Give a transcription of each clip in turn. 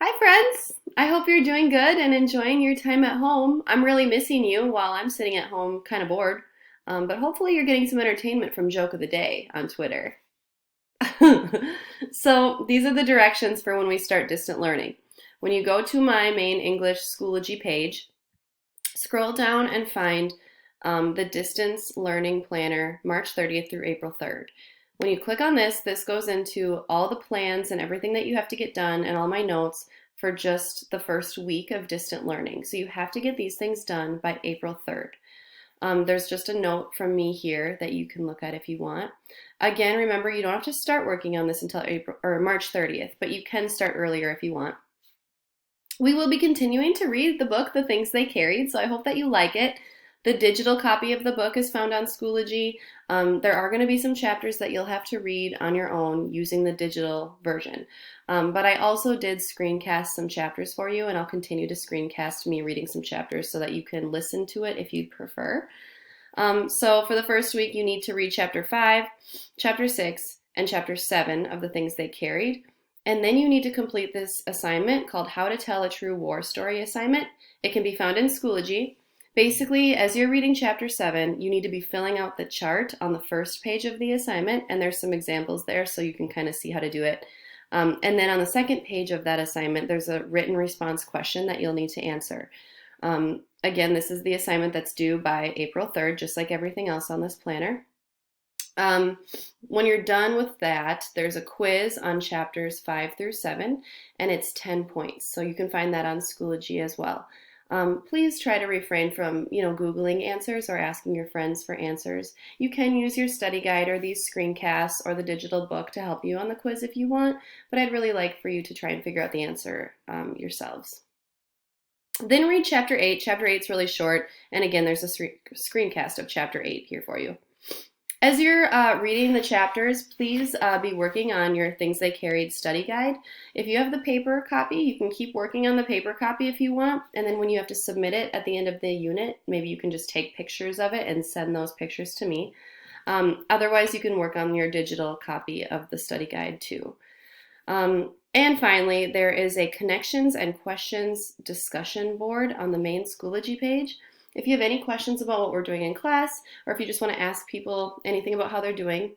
Hi, friends! I hope you're doing good and enjoying your time at home. I'm really missing you while I'm sitting at home kind of bored. But hopefully, you're getting some entertainment from Joke of the Day on Twitter. So, these are the directions for when we start distant learning. When you go to my main English Schoology page, scroll down and find the Distance Learning Planner, March 30th through April 3rd. When you click on this, this goes into all the plans and everything that you have to get done and all my notes for just the first week of distant learning. So you have to get these things done by April 3rd. There's just a note from me here that you can look at if you want. Again, remember you don't have to start working on this until April or March 30th, but you can start earlier if you want. We will be continuing to read the book, The Things They Carried, so I hope that you like it. The digital copy of the book is found on Schoology. There are going to be some chapters that you'll have to read on your own using the digital version. But I also did screencast some chapters for you, and I'll continue to screencast me reading some chapters so that you can listen to it if you'd prefer. So for the first week, you need to read Chapter 5, Chapter 6, and Chapter 7 of The Things They Carried. And then you need to complete this assignment called How to Tell a True War Story assignment. It can be found in Schoology. Basically, as you're reading Chapter 7, you need to be filling out the chart on the first page of the assignment, and there's some examples there so you can kind of see how to do it. And then on the second page of that assignment, there's a written response question that you'll need to answer. Again, this is the assignment that's due by April 3rd, just like everything else on this planner. When you're done with that, there's a quiz on chapters 5 through 7, and it's 10 points. So you can find that on Schoology as well. Please try to refrain from, Googling answers or asking your friends for answers. You can use your study guide or these screencasts or the digital book to help you on the quiz if you want, but I'd really like for you to try and figure out the answer yourselves. Then read Chapter 8. Chapter 8 is really short, and again, there's a screencast of Chapter 8 here for you. As you're reading the chapters, please be working on your Things They Carried study guide. If you have the paper copy, you can keep working on the paper copy if you want, and then when you have to submit it at the end of the unit, maybe you can just take pictures of it and send those pictures to me. Otherwise, you can work on your digital copy of the study guide too. And finally, there is a connections and questions discussion board on the main Schoology page. If you have any questions about what we're doing in class, or if you just want to ask people anything about how they're doing,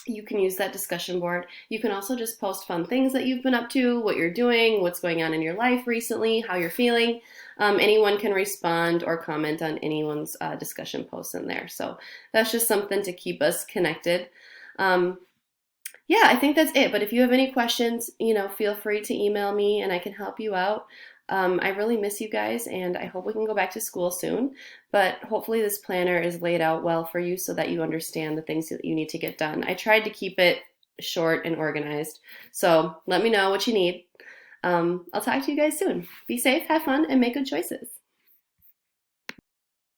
you can use that discussion board. You can also just post fun things that you've been up to, what you're doing, what's going on in your life recently, how you're feeling. Anyone can respond or comment on anyone's discussion posts in there. So that's just something to keep us connected. Yeah, I think that's it. But if you have any questions, feel free to email me and I can help you out. I really miss you guys, and I hope we can go back to school soon. But hopefully this planner is laid out well for you so that you understand the things that you need to get done. I tried to keep it short and organized. So let me know what you need. I'll talk to you guys soon. Be safe, have fun, and make good choices.